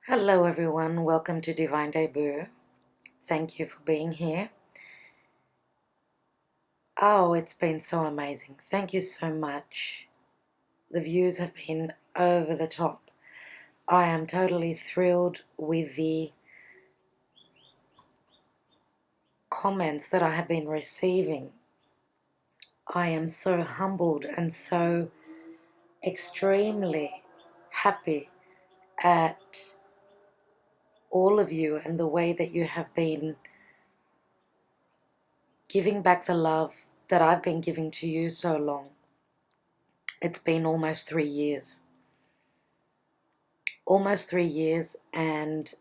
Hello everyone, welcome to Divine Debut. Thank you for being here. Oh, it's been so amazing. Thank you so much. The views have been over the top. I am totally thrilled with the comments that I have been receiving. I am so humbled and so extremely happy at all of you and the way that you have been giving back the love that I've been giving to you so long. It's been almost 3 years. Almost 3 years, and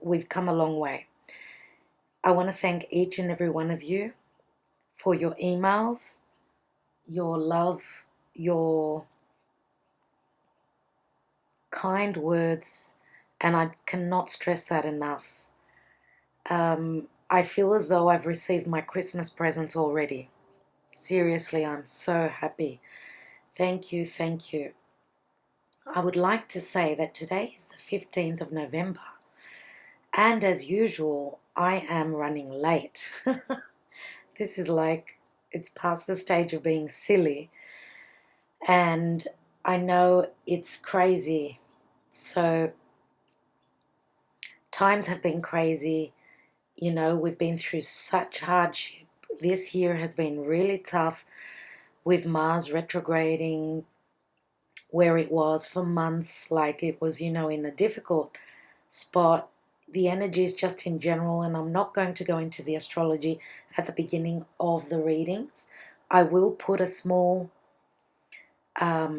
we've come a long way. I want to thank each and every one of you for your emails, your love, your kind words, and I cannot stress that enough. I feel as though I've received my Christmas presents already. Seriously, I'm so happy. Thank you, thank you. I would like to say that today is the 15th of November, and as usual, I am running late. This is like, it's past the stage of being silly, and I know it's crazy. So times have been crazy. You know, we've been through such hardship. This year has been really tough with Mars retrograding where it was for months. Like it was, in a difficult spot. The energies just in general, and I'm not going to go into the astrology at the beginning of the readings. I will put a small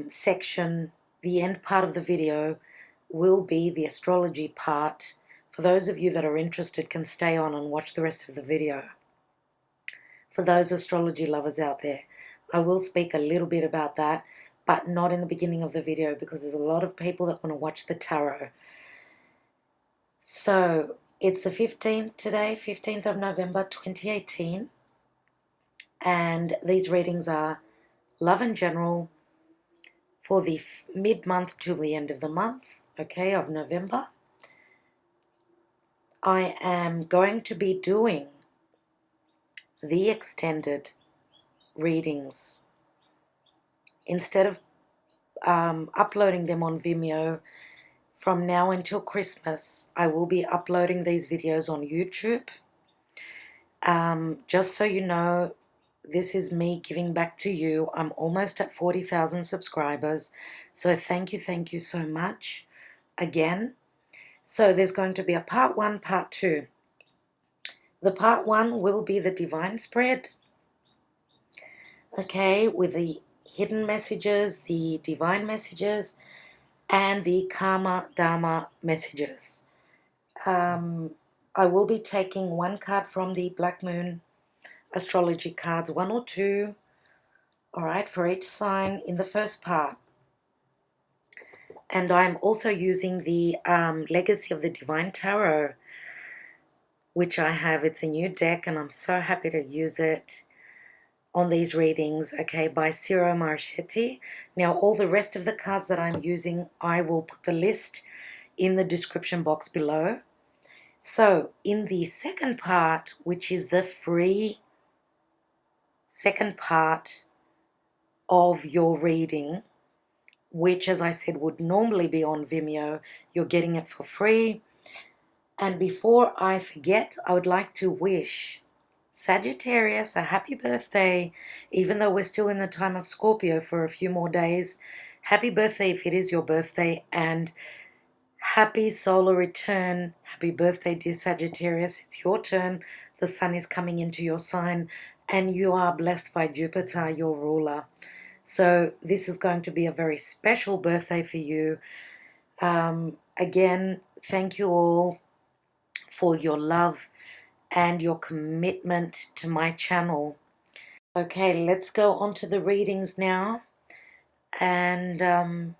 section, the end part of the video will be the astrology part. For those of you that are interested, can stay on and watch the rest of the video. For those astrology lovers out there, I will speak a little bit about that, but not in the beginning of the video because there's a lot of people that want to watch the tarot. So it's the 15th today, 15th of November 2018, and these readings are love in general for the mid-month to the end of the month, okay, of November. I am going to be doing the extended readings. Instead of uploading them on Vimeo, from now until Christmas, I will be uploading these videos on YouTube. Just so you know, this is me giving back to you. I'm almost at 40,000 subscribers. So thank you so much again. So there's going to be a part 1, part 2. The part 1 will be the divine spread. Okay, with the hidden messages, the divine messages, and the karma dharma messages. I will be taking one card from the Black Moon astrology cards, 1 or 2, all right, for each sign in the first part. And I'm also using the Legacy of the Divine Tarot, which I have. It's a new deck, and I'm so happy to use it on these readings, okay, by Ciro Marchetti. Now, all the rest of the cards that I'm using, I will put the list in the description box below. So, in the second part, which is the free second part of your reading, which, as I said, would normally be on Vimeo, you're getting it for free. And before I forget, I would like to wish Sagittarius a happy birthday, even though we're still in the time of Scorpio for a few more days. Happy birthday if it is your birthday, and happy solar return. Happy birthday, dear Sagittarius. It's your turn. The sun is coming into your sign, and you are blessed by Jupiter, your ruler. So this is going to be a very special birthday for you. Again, thank you all for your love and your commitment to my channel. Okay, let's go on to the readings now. And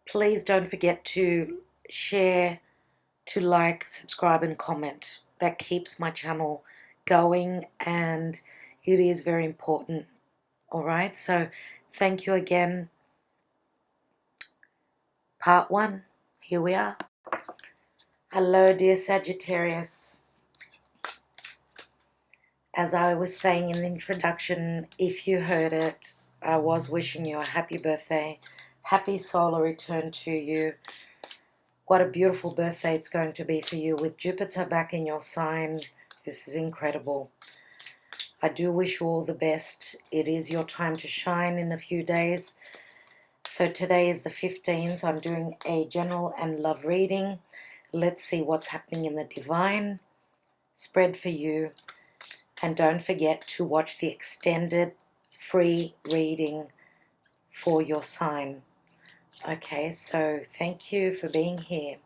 please don't forget to share, to like, subscribe, and comment. That keeps my channel going, and it is very important. All right, so thank you again. Part 1, here we are. Hello, dear Sagittarius. As I was saying in the introduction, if you heard it, I was wishing you a happy birthday. Happy solar return to you. What a beautiful birthday it's going to be for you with Jupiter back in your sign. This is incredible. I do wish you all the best. It is your time to shine in a few days. So today is the 15th. I'm doing a general and love reading. Let's see what's happening in the divine spread for you. And don't forget to watch the extended free reading for your sign. Okay, so thank you for being here.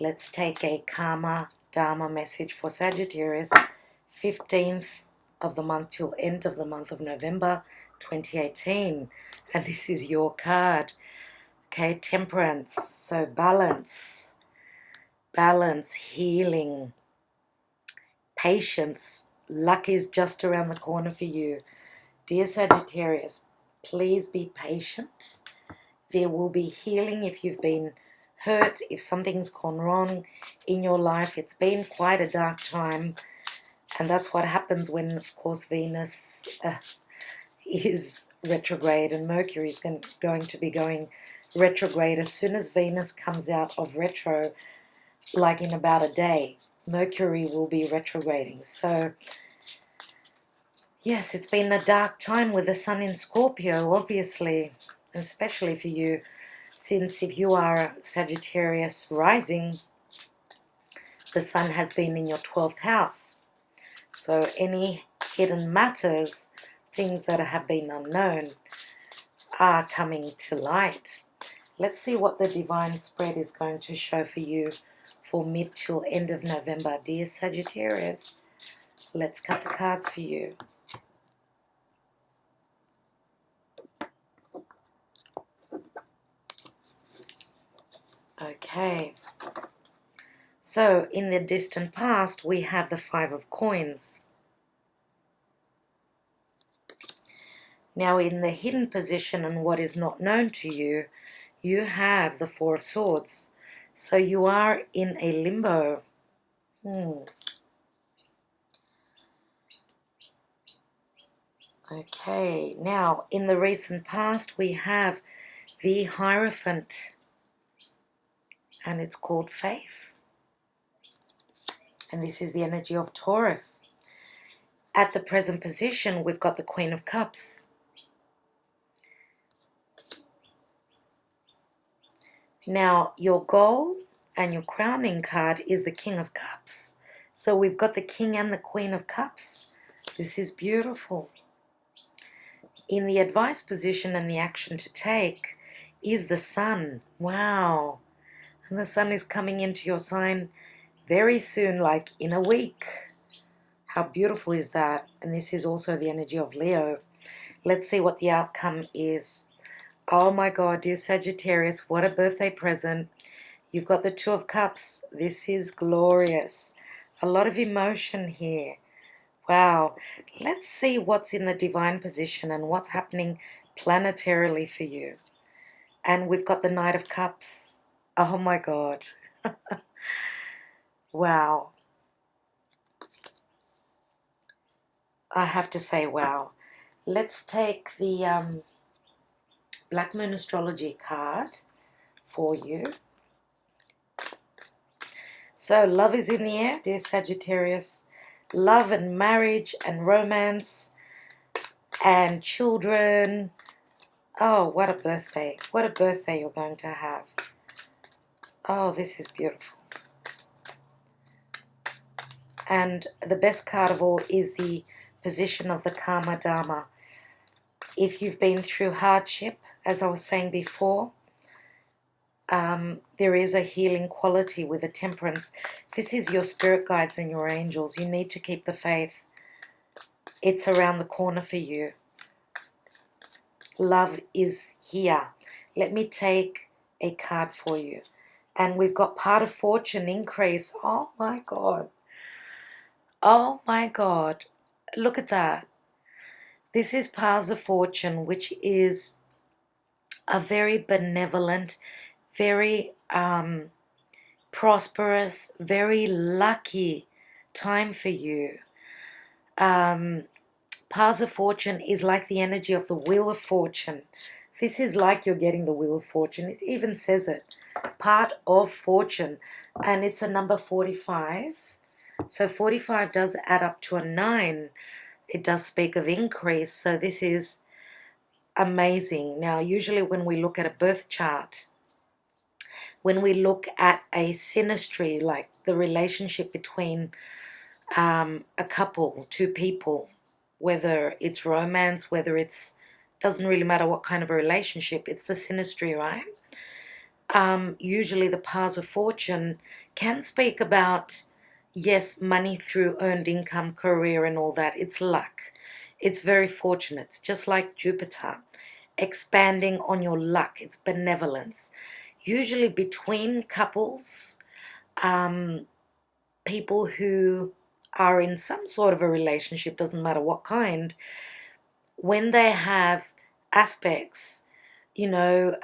Let's take a Karma Dharma message for Sagittarius, 15th of the month till end of the month of November 2018. And this is your card. Okay, Temperance. So balance, healing, patience. Luck is just around the corner for you. Dear Sagittarius, please be patient. There will be healing if you've been hurt, if something's gone wrong in your life. It's been quite a dark time. And that's what happens when, of course, Venus is retrograde and Mercury is going to be going retrograde. As soon as Venus comes out of retro, like in about a day, Mercury will be retrograding. So, yes, it's been a dark time with the sun in Scorpio, obviously, especially for you, since if you are Sagittarius rising, the sun has been in your 12th house. So any hidden matters, things that have been unknown, are coming to light. Let's see what the divine spread is going to show for you for mid till end of November. Dear Sagittarius, let's cut the cards for you. Okay. So in the distant past, we have the 5 of coins. Now in the hidden position and what is not known to you, you have the 4 of swords. So you are in a limbo. Okay, now in the recent past we have the Hierophant, and it's called faith. And this is the energy of Taurus. At the present position, we've got the Queen of Cups. Now, your goal and your crowning card is the King of Cups. So we've got the King and the Queen of Cups. This is beautiful. In the advice position and the action to take is the Sun. Wow. And the Sun is coming into your sign very soon, like in a week. How beautiful is that? And this is also the energy of Leo. Let's see what the outcome is. Oh my God, dear Sagittarius, what a birthday present. You've got the 2 of Cups. This is glorious. A lot of emotion here. Wow. Let's see what's in the divine position and what's happening planetarily for you. And we've got the Knight of Cups. Oh my God. Wow. I have to say, wow. Let's take the Black Moon Astrology card for you. So love is in the air, dear Sagittarius. Love and marriage and romance and children. Oh, what a birthday. What a birthday you're going to have. Oh, this is beautiful. And the best card of all is the position of the Karma Dharma. If you've been through hardship, as I was saying before, there is a healing quality with the Temperance. This is your spirit guides and your angels. You need to keep the faith. It's around the corner for you. Love is here. Let me take a card for you. And we've got part of fortune increase. Oh my God. Oh my God. Look at that. This is Piles of Fortune, which is a very benevolent, very prosperous, very lucky time for you. Paths of Fortune is like the energy of the Wheel of Fortune. This is like you're getting the Wheel of Fortune. It even says it. Part of Fortune. And it's a number 45. So 45 does add up to a 9. It does speak of increase. So this is amazing. Now, usually when we look at a birth chart, when we look at a synastry, like the relationship between a couple, two people, whether it's romance, whether it's, doesn't really matter what kind of a relationship, it's the synastry, right? Usually the paths of fortune can speak about, yes, money through earned income, career and all that. It's luck. It's very fortunate. It's just like Jupiter, expanding on your luck. It's benevolence. Usually between couples, people who are in some sort of a relationship, doesn't matter what kind, when they have aspects, you know,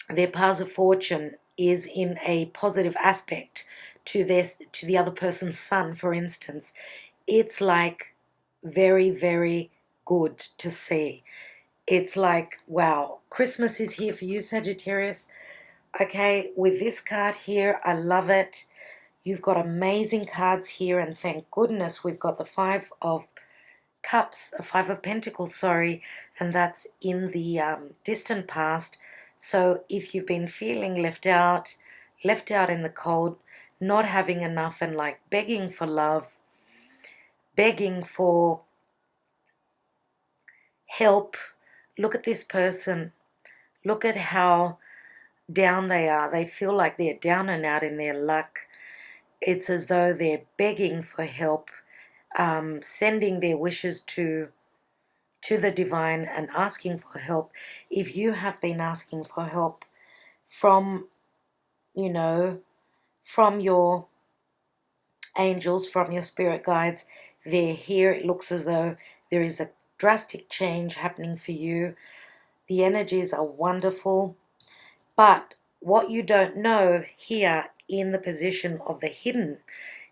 their paths of fortune is in a positive aspect to the other person's sun, for instance, it's like very, very good to see. It's like, wow, Christmas is here for you, Sagittarius. Okay, with this card here, I love it. You've got amazing cards here, and thank goodness we've got the Five of Cups, Five of Pentacles, sorry, and that's in the distant past. So if you've been feeling left out in the cold, not having enough, and like begging for love, begging for help, look at this person. Look at how down they are. They feel like they're down and out in their luck. It's as though they're begging for help, sending their wishes to the divine and asking for help. If you have been asking for help from, you know, from your angels, from your spirit guides, they're here. It looks as though there is a drastic change happening for you. The energies are wonderful. But what you don't know here in the position of the hidden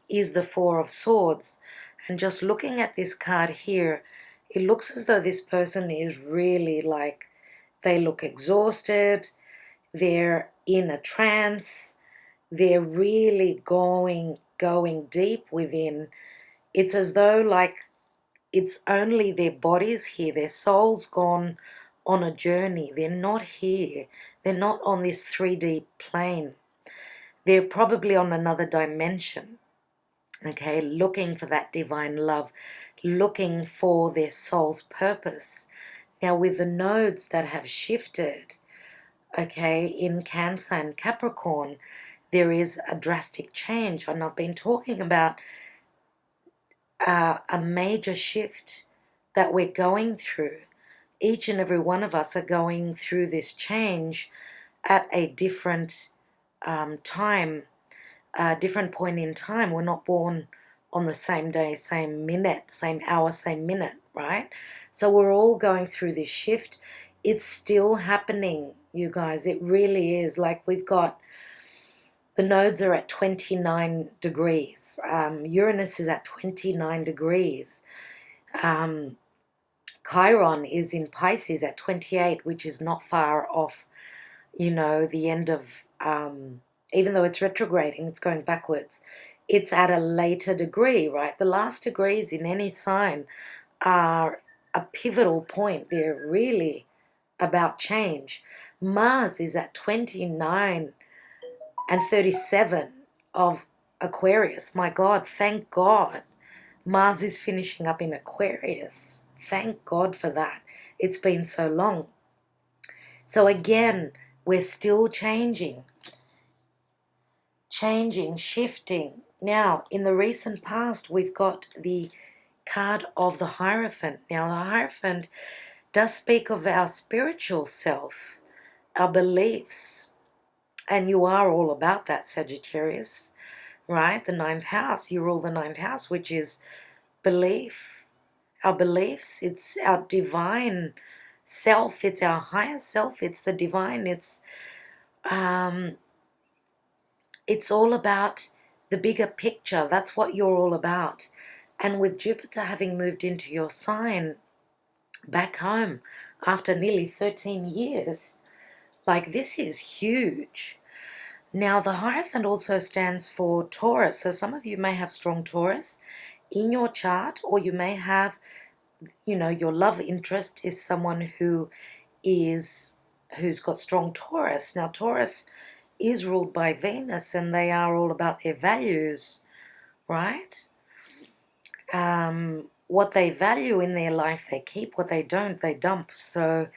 is the Four of Swords. And just looking at this card here, it looks as though this person is really like, they look exhausted, they're in a trance, they're really going deep within. It's as though like it's only their bodies here, their soul's gone on a journey. They're not here. They're not on this 3D plane. They're probably on another dimension, okay, looking for that divine love, looking for their soul's purpose. Now, with the nodes that have shifted, okay, in Cancer and Capricorn, there is a drastic change. And I've been talking about a major shift that we're going through. Each and every one of us are going through this change at a different time, a different point in time. We're not born on the same day, same minute, same hour, same minute, right? So we're all going through this shift. It's still happening, you guys. It really is. Like we've got, the nodes are at 29 degrees. Uranus is at 29 degrees. Chiron is in Pisces at 28, which is not far off, you know, the end of, even though it's retrograding, it's going backwards. It's at a later degree, right? The last degrees in any sign are a pivotal point. They're really about change. Mars is at 29 and 37 of Aquarius. My God, thank God. Mars is finishing up in Aquarius. Thank God for that. It's been so long. So again, we're still changing, shifting. Now, in the recent past, we've got the card of the Hierophant. Now, the Hierophant does speak of our spiritual self, our beliefs. And you are all about that, Sagittarius, right? The ninth house, you rule the ninth house, which is belief. Our beliefs, it's our divine self, it's our higher self, it's the divine, it's It's all about the bigger picture. That's what you're all about. And with Jupiter having moved into your sign back home after nearly 13 years, like, this is huge. Now, the Hierophant also stands for Taurus. So some of you may have strong Taurus in your chart, or you may have, you know, your love interest is someone who's got strong Taurus. Now, Taurus is ruled by Venus, and they are all about their values, right? What they value in their life, they keep. What they don't, they dump. So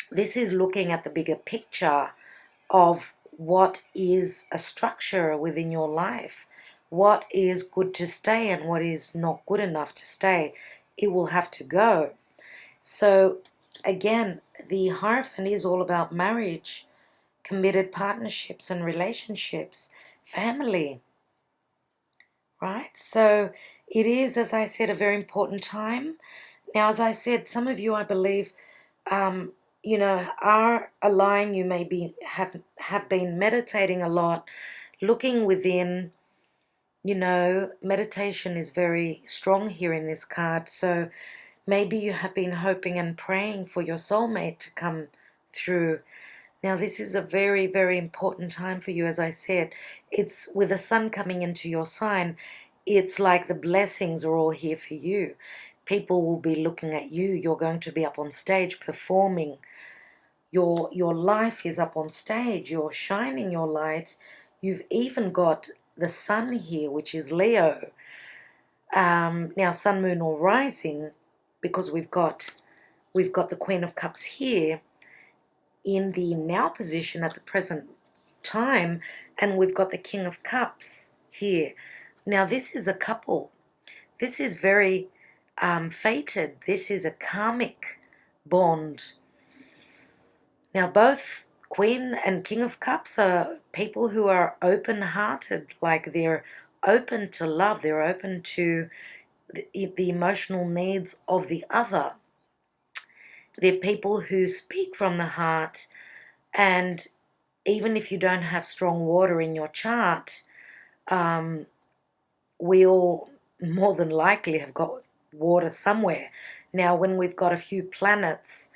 this is looking at the bigger picture of what is a structure within your life, what is good to stay and what is not good enough to stay. It will have to go. So again, the Hierophant is all about marriage, committed partnerships and relationships, family, right? So it is, as I said, a very important time. Now, as I said, some of you, I believe, you know, are aligned. You may be have been meditating a lot, looking within. You know, meditation is very strong here in this card. So maybe you have been hoping and praying for your soulmate to come through. Now, this is a very, very important time for you. As I said, it's with the sun coming into your sign. It's like the blessings are all here for you. People will be looking at you. You're going to be up on stage performing. Your life is up on stage. You're shining your light. You've even got the sun here, which is Leo. Now, sun, moon, or rising, because we've got the Queen of Cups here in the now position at the present time, and we've got the King of Cups here. Now, this is a couple. This is very fated. This is a karmic bond. Now, both Queen and King of Cups are people who are open-hearted, like they're open to love, they're open to the emotional needs of the other. They're people who speak from the heart, and even if you don't have strong water in your chart, we all more than likely have got water somewhere. Now, when we've got a few planets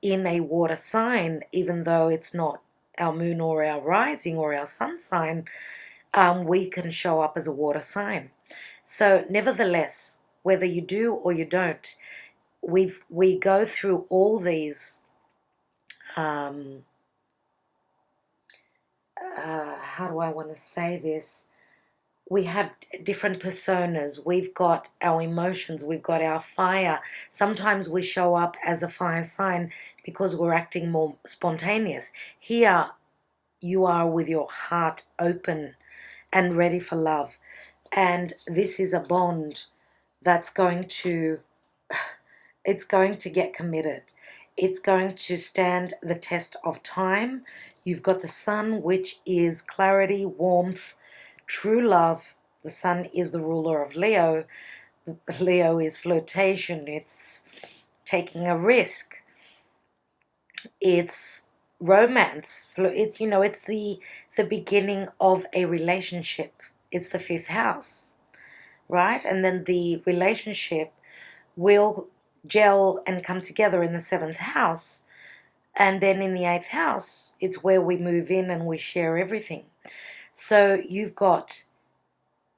in a water sign, even though it's not our moon or our rising or our sun sign, we can show up as a water sign. So nevertheless, whether you do or you don't, we go through all these, how do I want to say this? We have different personas. We've got our emotions. We've got our fire. Sometimes we show up as a fire sign because we're acting more spontaneous. Here, you are with your heart open and ready for love. And this is a bond that's going to, it's going to get committed. It's going to stand the test of time. You've got the sun, which is clarity, warmth, true love. The sun is the ruler of Leo. Leo is flirtation. It's taking a risk. It's romance. It's, you know, it's the beginning of a relationship. It's the 5th house, right? And then the relationship will gel and come together in the 7th house. And then in the 8th house, it's where we move in and we share everything. So you've got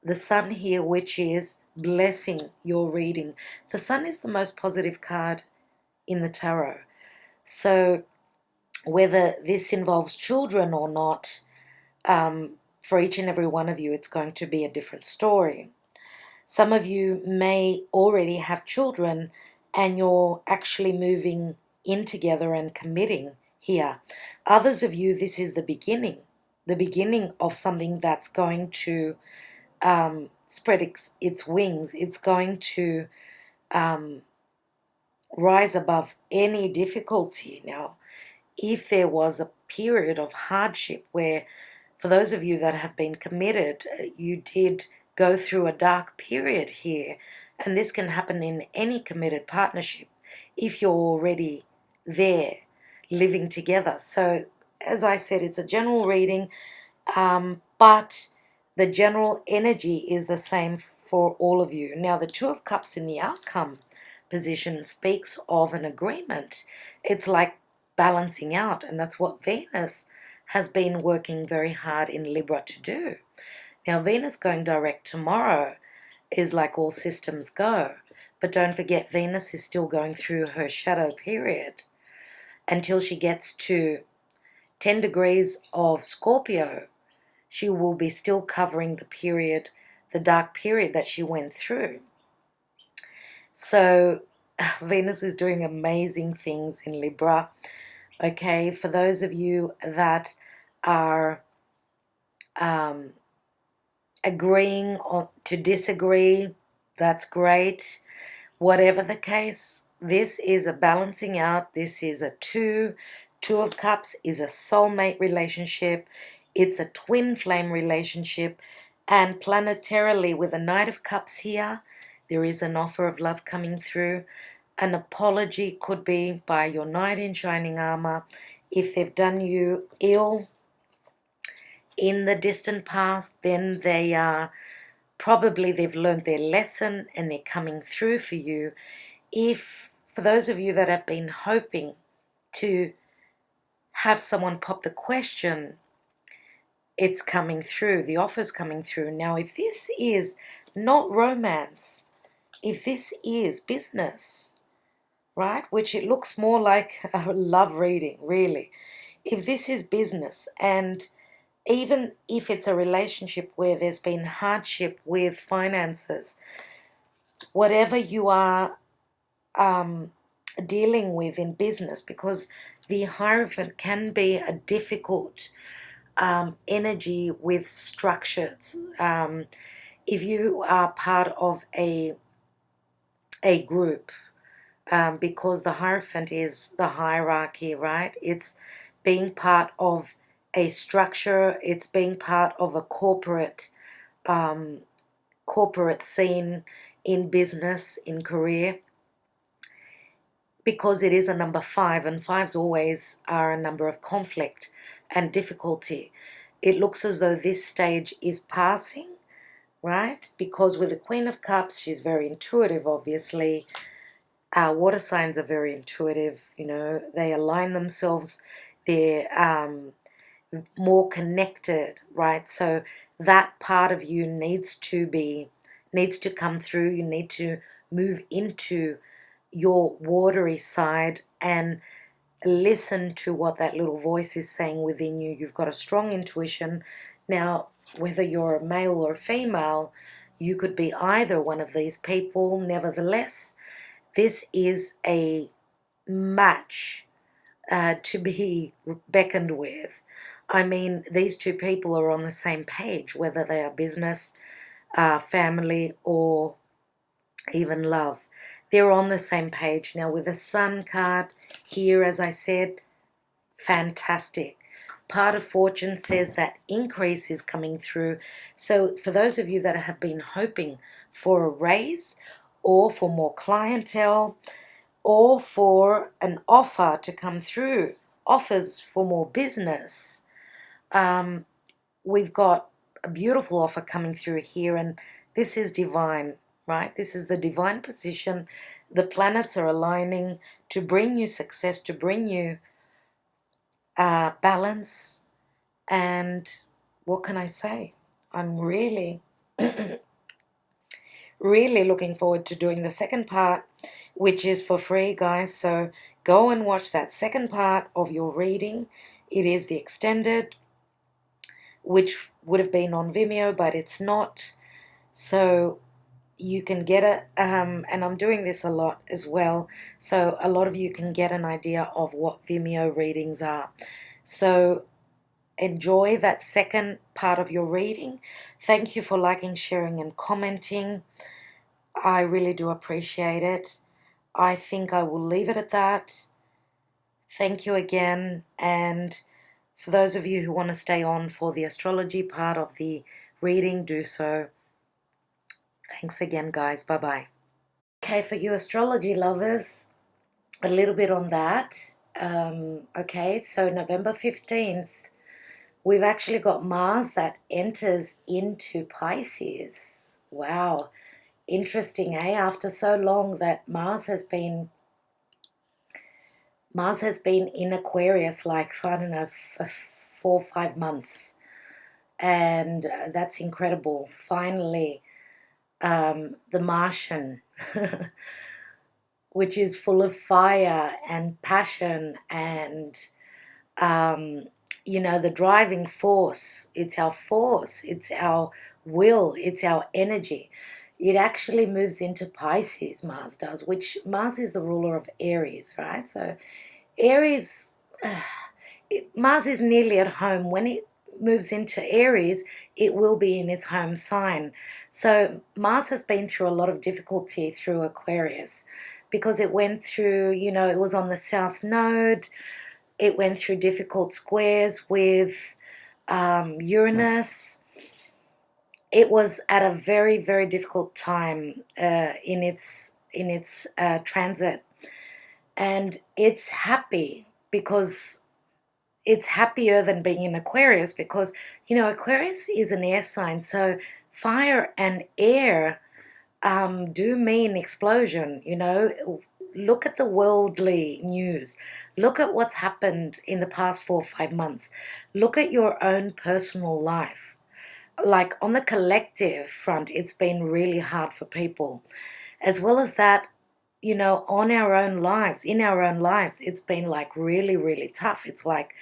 the sun here, which is blessing your reading. The sun is the most positive card in the tarot. So whether this involves children or not, for each and every one of you, it's going to be a different story. Some of you may already have children and you're actually moving in together and committing here. Others of you, this is the beginning of something that's going to spread its wings. It's going to rise above any difficulty. Now, if there was a period of hardship where, for those of you that have been committed, you did go through a dark period here, and this can happen in any committed partnership if you're already there living together. So as I said, it's a general reading, but the general energy is the same for all of you. Now, the Two of Cups in the outcome position speaks of an agreement. It's like balancing out, and that's what Venus has been working very hard in Libra to do. Now, Venus going direct tomorrow is like all systems go. But don't forget, Venus is still going through her shadow period until she gets to 10 degrees of Scorpio. She will be still covering the period, the dark period that she went through. So Venus is doing amazing things in Libra. Okay, for those of you that are agreeing to disagree, that's great. Whatever the case, this is a balancing out. This is a two. Two of Cups is a soulmate relationship. It's a twin flame relationship. And planetarily, with the Knight of Cups here, there is an offer of love coming through. An apology could be by your knight in shining armor if they've done you ill in the distant past. Then they are probably they've learned their lesson and they're coming through for you. If for those of you that have been hoping to have someone pop the question, it's coming through, the offer's coming through. Now, if this is not romance, if this is business, right, which it looks more like a love reading, really. If this is business, and even if it's a relationship where there's been hardship with finances, whatever you are dealing with in business, because the Hierophant can be a difficult energy with structures. If you are part of a group, because the Hierophant is the hierarchy, right? It's being part of a structure. It's being part of a corporate scene in business, in career, because it is a number 5, and 5s always are a number of conflict and difficulty. It looks as though this stage is passing, right? Because with the Queen of Cups, she's very intuitive, obviously. Water signs are very intuitive, you know, they align themselves, they're more connected, right? So that part of you needs to come through. You need to move into your watery side and listen to what that little voice is saying within you. You've got a strong intuition. Now, whether you're a male or a female, you could be either one of these people. Nevertheless, this is a match to be beckoned with. I mean, these two people are on the same page, whether they are business, family, or even love. They're on the same page. Now, with the Sun card here, as I said, fantastic. Part of fortune says that increase is coming through. So for those of you that have been hoping for a raise, or for more clientele, or for an offer to come through, offers for more business, we've got a beautiful offer coming through here, and this is divine, right? This is the divine position. The planets are aligning to bring you success, to bring you balance, and what can I say? I'm really, really looking forward to doing the second part, which is for free, guys. So go and watch that second part of your reading. It is the extended, which would have been on Vimeo, but it's not. So you can get it, and I'm doing this a lot as well, so a lot of you can get an idea of what Vimeo readings are. So enjoy that second part of your reading. Thank you for liking, sharing, and commenting. I really do appreciate it. I think I will leave it at that. Thank you again, and for those of you who want to stay on for the astrology part of the reading, do so. Thanks again, guys. Bye-bye. Okay, for you astrology lovers, a little bit on that. Okay, so November 15th, we've actually got Mars that enters into Pisces. Wow, interesting, eh? After so long that Mars has been in Aquarius, like, I don't know, for 4 or 5 months. And that's incredible. Finally, the Martian, which is full of fire and passion and, the driving force. It's our force, it's our will, it's our energy. It actually moves into Pisces, Mars does, which Mars is the ruler of Aries, right? So Aries, Mars is nearly at home. When it moves into Aries, it will be in its home sign. So Mars has been through a lot of difficulty through Aquarius because it went through, it was on the South Node. It went through difficult squares with Uranus. It was at a very, very difficult time in its transit. And it's happy because it's happier than being in Aquarius because, Aquarius is an air sign. So fire and air do mean explosion, Look at the worldly news. Look at what's happened in the past 4 or 5 months. Look at your own personal life. Like on the collective front, it's been really hard for people. As well as that, on our own lives, in our own lives, it's been like really, really tough. It's like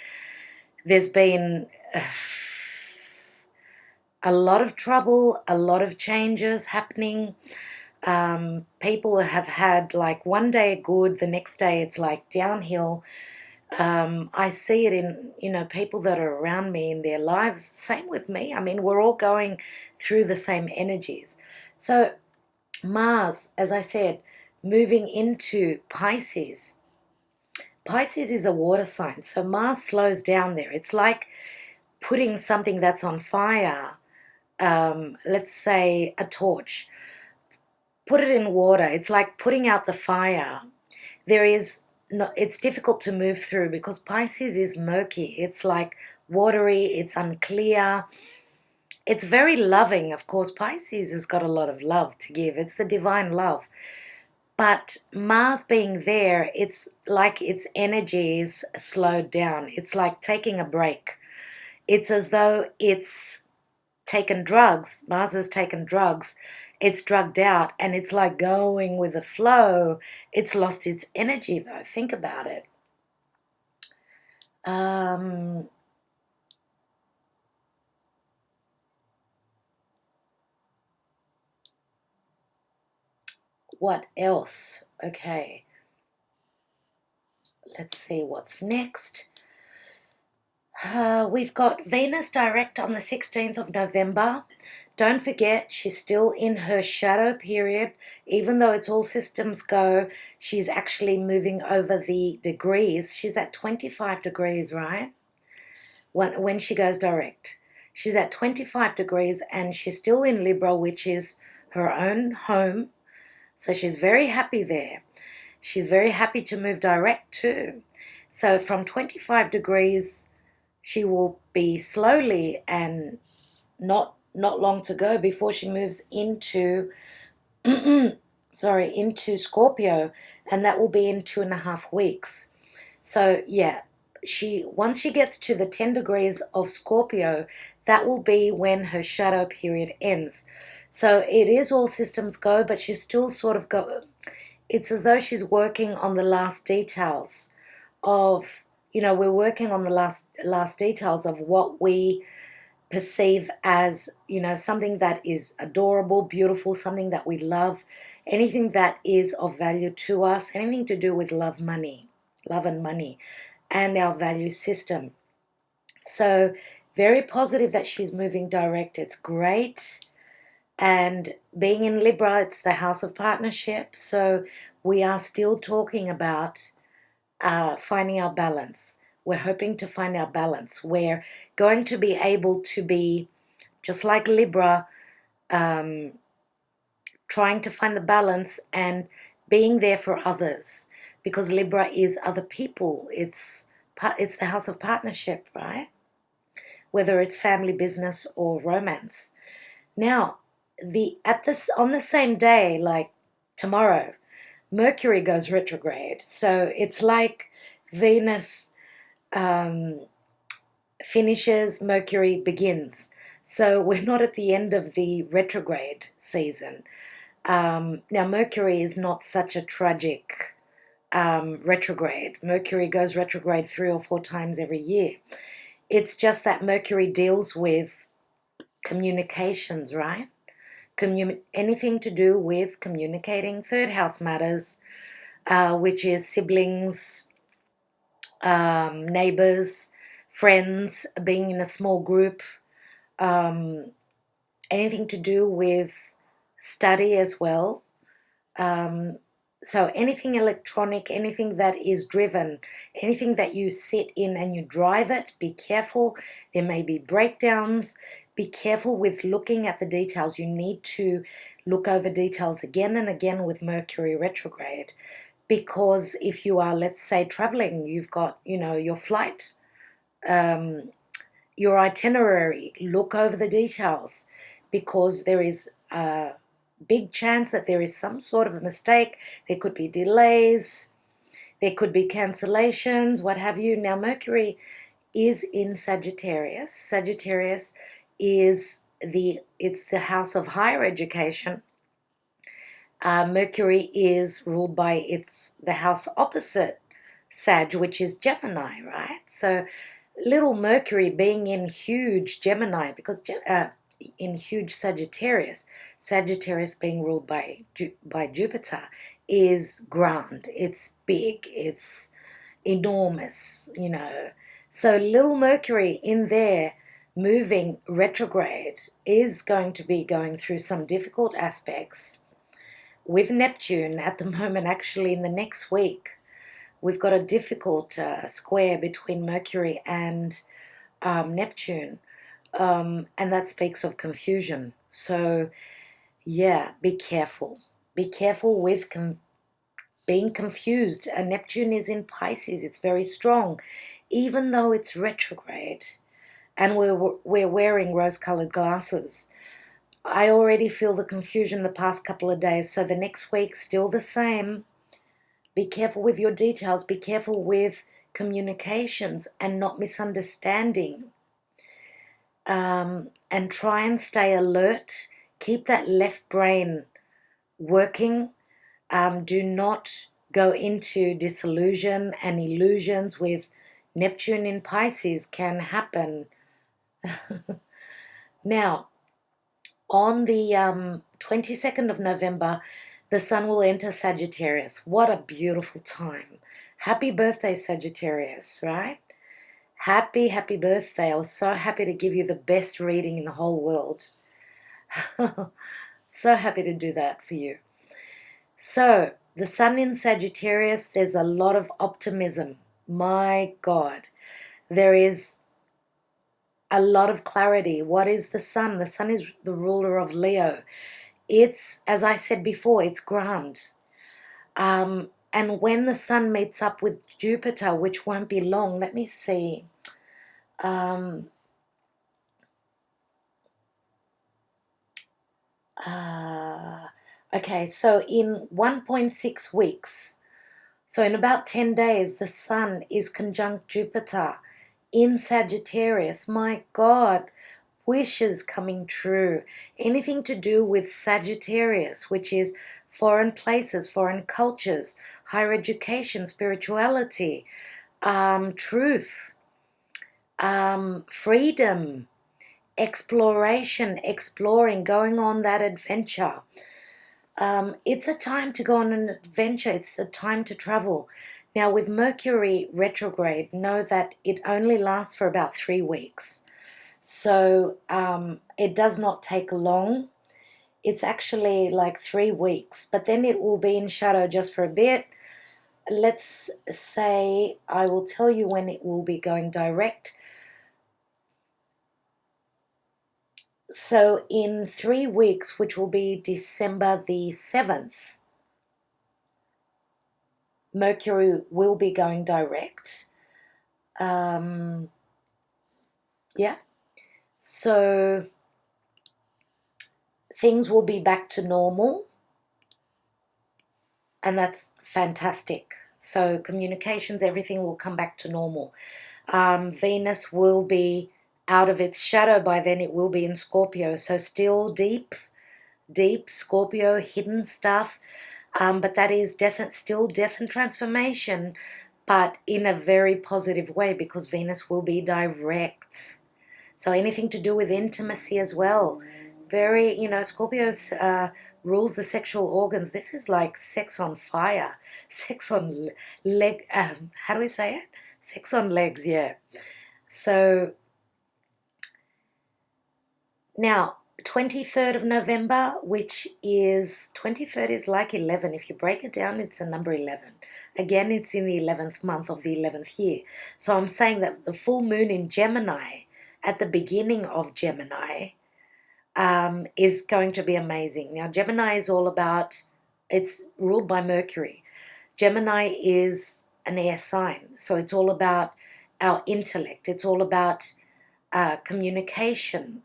there's been a lot of trouble, a lot of changes happening. People have had like one day good, the next day it's like downhill. I see it in, people that are around me in their lives. Same with me. I mean, we're all going through the same energies. So Mars, as I said, moving into Pisces. Pisces is a water sign, so Mars slows down there. It's like putting something that's on fire, let's say a torch, put it in water. It's like putting out the fire. There is no, it's difficult to move through because Pisces is murky. It's like watery, it's unclear. It's very loving. Of course, Pisces has got a lot of love to give. It's the divine love. But Mars being there, it's like its energy is slowed down. It's like taking a break. It's as though it's taken drugs. Mars has taken drugs. It's drugged out and it's like going with the flow. It's lost its energy though. Think about it. What else? Okay. Let's see what's next. We've got Venus direct on the 16th of November. Don't forget, she's still in her shadow period. Even though it's all systems go, she's actually moving over the degrees. She's at 25 degrees, right? When she goes direct. She's at 25 degrees and she's still in Libra, which is her own home. So she's very happy there. She's very happy to move direct too. So from 25 degrees, she will be slowly and not long to go before she moves into into Scorpio, and that will be in 2.5 weeks. So yeah, once she gets to the 10 degrees of Scorpio, that will be when her shadow period ends. So it is all systems go, but she's still sort of it's as though she's working on the last details of, we're working on the last details of what we perceive as, something that is adorable, beautiful, something that we love, anything that is of value to us, anything to do with love and money, and our value system. So very positive that she's moving direct. It's great. And being in Libra, it's the house of partnership. So we are still talking about finding our balance. We're hoping to find our balance. We're going to be able to be, just like Libra, trying to find the balance and being there for others, because Libra is other people. It's the house of partnership, right? Whether it's family, business, or romance. Now, on the same day, like tomorrow, Mercury goes retrograde. So it's like Venus finishes, Mercury begins. So we're not at the end of the retrograde season. Now, Mercury is not such a tragic retrograde. Mercury goes retrograde 3 or 4 times every year. It's just that Mercury deals with communications, right? Anything to do with communicating. Third house matters, which is siblings, neighbors, friends, being in a small group, anything to do with study as well. So anything electronic, anything that is driven, anything that you sit in and you drive it, be careful. There may be breakdowns. Be careful with looking at the details. You need to look over details again and again with Mercury retrograde, because if you are, let's say, traveling, you've got, your flight, your itinerary, look over the details, because there is a big chance that there is some sort of a mistake. There could be delays, there could be cancellations, what have you. Now, Mercury is in Sagittarius. Sagittarius is it's the house of higher education. Mercury is ruled by the house opposite Sag, which is Gemini, right? So little Mercury being in huge Gemini, because in huge Sagittarius, Sagittarius being ruled by Jupiter, is grand. It's big. It's enormous, So little Mercury in there moving retrograde is going to be going through some difficult aspects with Neptune at the moment. Actually, in the next week, we've got a difficult square between Mercury and Neptune, and that speaks of confusion. So, yeah, be careful. Be careful with being confused. Neptune is in Pisces. It's very strong, even though it's retrograde, and we're wearing rose-colored glasses. I already feel the confusion the past couple of days, so the next week, still the same. Be careful with your details. Be careful with communications and not misunderstanding. And try and stay alert. Keep that left brain working. Do not go into disillusion and illusions with Neptune in Pisces. Can happen. Now, on the 22nd of November, the sun will enter Sagittarius. What a beautiful time. Happy birthday, Sagittarius, right? Happy, happy birthday. I was so happy to give you the best reading in the whole world. So happy to do that for you. So, the sun in Sagittarius, there's a lot of optimism. My God. There is a lot of clarity. What is the sun? The sun is the ruler of Leo. It's, as I said before, it's grand. And when the sun meets up with Jupiter, which won't be long, let me see. Okay, so in 1.6 weeks, so in about 10 days, the sun is conjunct Jupiter in Sagittarius. My God, wishes coming true. Anything to do with Sagittarius, which is foreign places, foreign cultures, higher education, spirituality, truth, freedom, exploration, exploring, going on that adventure. It's a time to go on an adventure. It's a time to travel. Now, with Mercury retrograde, know that it only lasts for about 3 weeks. So it does not take long. It's actually like 3 weeks, but then it will be in shadow just for a bit. Let's say, I will tell you when it will be going direct. So in 3 weeks, which will be December the 7th, Mercury will be going direct. Yeah. So things will be back to normal, and that's fantastic. So communications, everything will come back to normal. Venus will be out of its shadow by then. It will be in Scorpio, so still deep Scorpio, hidden stuff, but that is still death and transformation, but in a very positive way, because Venus will be direct. So anything to do with intimacy as well. Very, Scorpios rules the sexual organs. This is like sex on fire. Sex on leg, how do we say it? Sex on legs, yeah. So now, 23rd of November, which is, 23rd is like 11. If you break it down, it's a number 11. Again, it's in the 11th month of the 11th year. So I'm saying that the full moon in Gemini, at the beginning of Gemini, is going to be amazing. Now, Gemini is all about, it's ruled by Mercury. Gemini is an air sign, so it's all about our intellect. It's all about communication,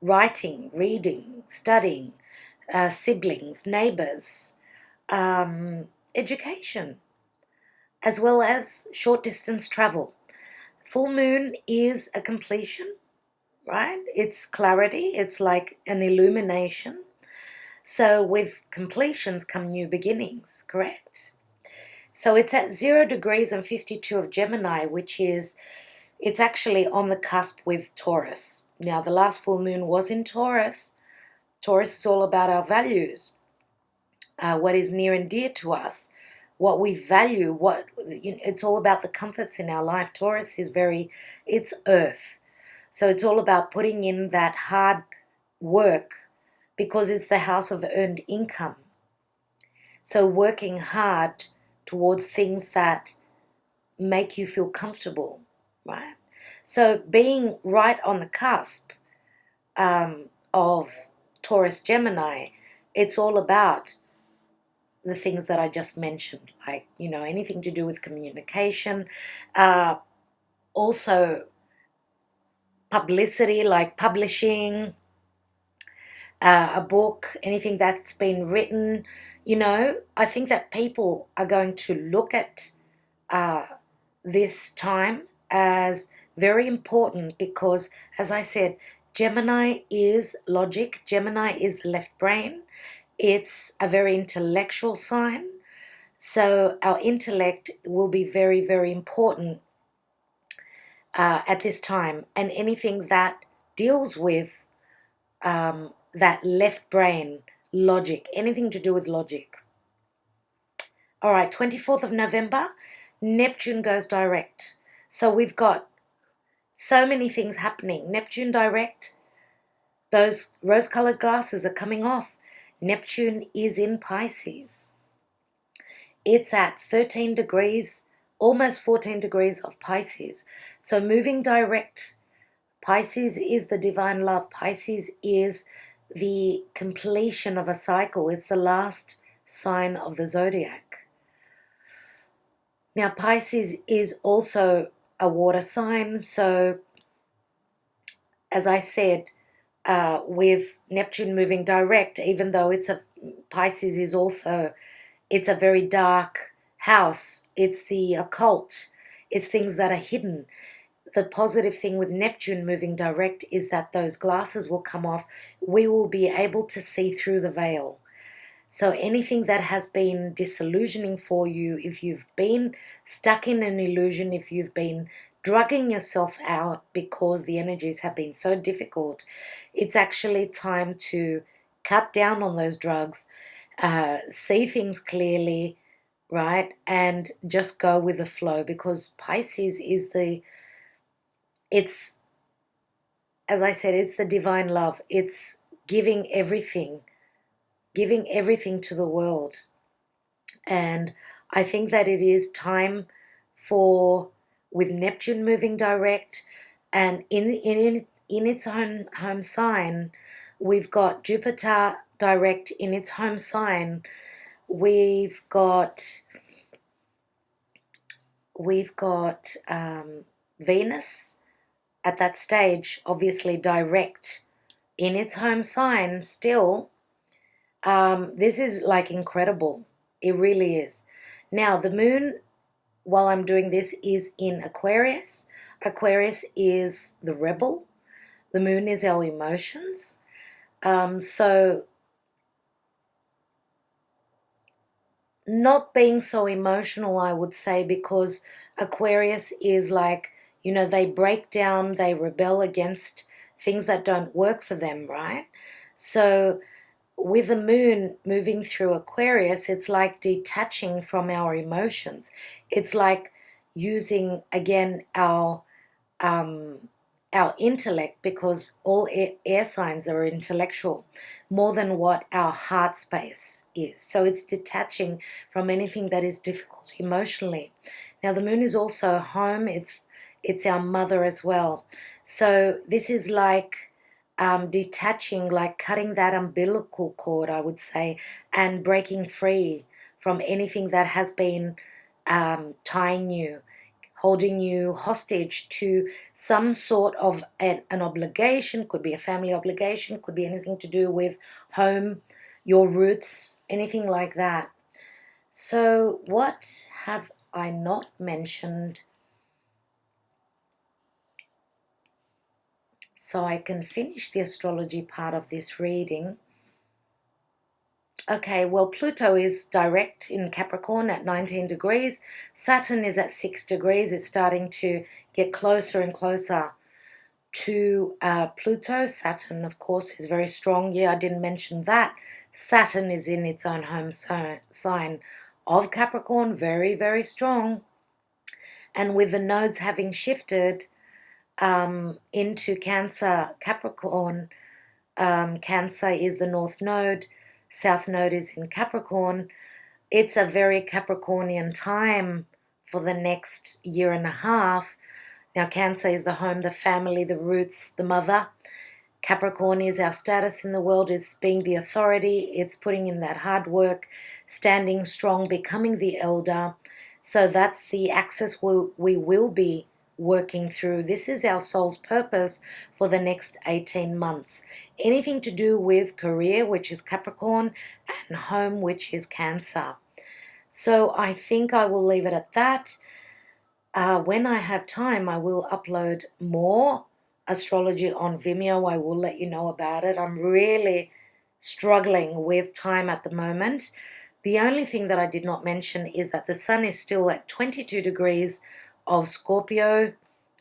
writing, reading, studying, siblings, neighbors, education, as well as short distance travel. Full moon is a completion, right? It's clarity. It's like an illumination. So with completions come new beginnings, correct? So it's at 0 degrees and 52 of Gemini, which is, it's actually on the cusp with Taurus. Now, the last full moon was in Taurus. Taurus is all about our values, what is near and dear to us, what we value, it's all about the comforts in our life. Taurus is it's earth. So it's all about putting in that hard work, because it's the house of earned income. So working hard towards things that make you feel comfortable, right? So being right on the cusp of Taurus Gemini, it's all about the things that I just mentioned, like, anything to do with communication, also publicity, like publishing a book, anything that's been written. I think that people are going to look at this time as very important, because, as I said, Gemini is logic. Gemini is the left brain. It's a very intellectual sign. So our intellect will be very, very important at this time. And anything that deals with that left brain, logic, anything to do with logic. All right, 24th of November, Neptune goes direct. So we've got so many things happening. Neptune direct, those rose-colored glasses are coming off. Neptune is in Pisces. It's at 13 degrees, almost 14 degrees of Pisces. So moving direct, Pisces is the divine love. Pisces is the completion of a cycle. It's the last sign of the zodiac. Now, Pisces is also a water sign. So, as I said, with Neptune moving direct, even though Pisces is also, it's a very dark house. It's the occult. It's things that are hidden. The positive thing with Neptune moving direct is that those glasses will come off. We will be able to see through the veil. So anything that has been disillusioning for you, if you've been stuck in an illusion, if you've been drugging yourself out because the energies have been so difficult, it's actually time to cut down on those drugs, see things clearly, right? And just go with the flow, because Pisces is as I said, it's the divine love. It's giving everything to the world. And I think that it is time with Neptune moving direct, and in its own home sign, we've got Jupiter direct in its home sign. We've got we've got Venus at that stage, obviously direct in its home sign still. This is like incredible. It really is. Now, the moon, while I'm doing this, is in Aquarius. Aquarius is the rebel. The moon is our emotions. So not being so emotional, I would say, because Aquarius is like, you know, they break down, they rebel against things that don't work for them, right? So with the moon moving through Aquarius, it's like detaching from our emotions. It's like using, again, our intellect, because all air signs are intellectual, more than what our heart space is. So it's detaching from anything that is difficult emotionally. Now the moon is also home. It's our mother as well. So this is like detaching, like cutting that umbilical cord, I would say, and breaking free from anything that has been tying you, holding you hostage to some sort of an obligation. Could be a family obligation, could be anything to do with home, your roots, anything like that. So what have I not mentioned so I can finish the astrology part of this reading? Okay, well, Pluto is direct in Capricorn at 19 degrees. Saturn is at 6 degrees. It's starting to get closer and closer to Pluto. Saturn, of course, is very strong. Yeah, I didn't mention that. Saturn is in its own home sign of Capricorn, very, very strong. And with the nodes having shifted into Cancer, Capricorn, Cancer is the north node, south node is in Capricorn. It's a very Capricornian time for the next year and a half. Now, Cancer is the home, the family, the roots, the mother. Capricorn is our status in the world. It's being the authority. It's putting in that hard work, standing strong, becoming the elder. So that's the axis we will be working through. This is our soul's purpose for the next 18 months. Anything to do with career, which is Capricorn, and home, which is Cancer. So I think I will leave it at that. When I have time, I will upload more astrology on Vimeo. I will let you know about it. I'm really struggling with time at the moment. The only thing that I did not mention is that the sun is still at 22 degrees of Scorpio.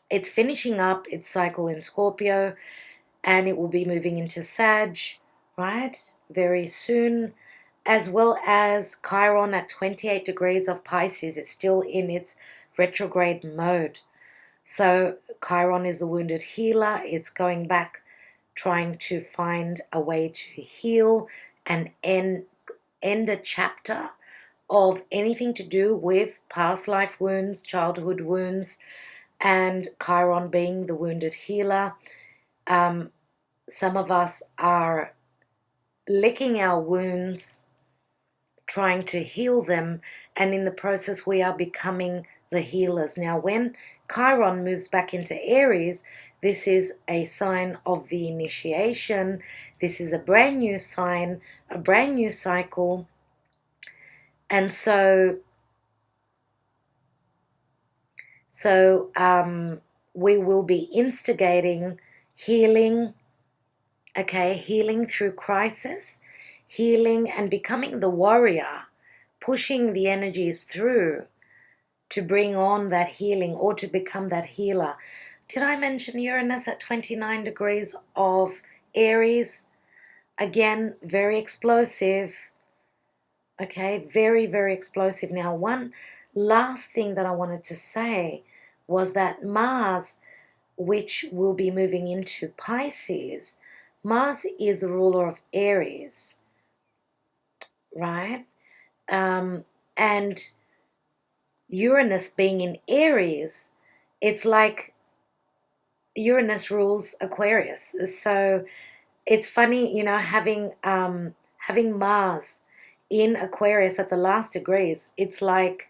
It's finishing up its cycle in Scorpio, and it will be moving into Sag, right, very soon, as well as Chiron at 28 degrees of Pisces. It's still in its retrograde mode. So Chiron is the wounded healer. It's going back, trying to find a way to heal and end a chapter of anything to do with past life wounds, childhood wounds, and Chiron being the wounded healer. Some of us are licking our wounds, trying to heal them, and in the process we are becoming the healers. Now, when Chiron moves back into Aries, this is a sign of the initiation. This is a brand new sign, a brand new cycle. And so we will be instigating healing, okay, healing through crisis, healing and becoming the warrior, pushing the energies through to bring on that healing or to become that healer. Did I mention Uranus at 29 degrees of Aries? Again, very explosive. Okay, very, very explosive. Now, one last thing that I wanted to say was that Mars, which will be moving into Pisces, Mars is the ruler of Aries, right? And Uranus being in Aries, it's like Uranus rules Aquarius. So it's funny, you know, having Mars in Aquarius at the last degrees. It's like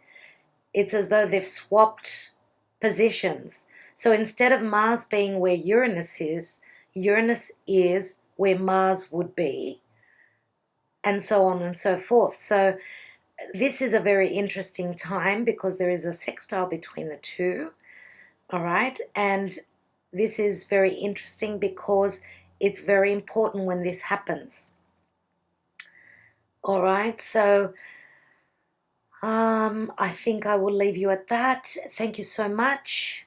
It's as though they've swapped positions. So instead of Mars being where Uranus is where Mars would be, and so on and so forth. So this is a very interesting time because there is a sextile between the two, all right? And this is very interesting because it's very important when this happens. All right, so I think I will leave you at that. Thank you so much.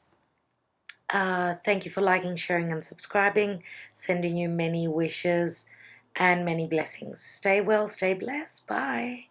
Thank you for liking, sharing, and subscribing. Sending you many wishes and many blessings. Stay well, stay blessed. Bye.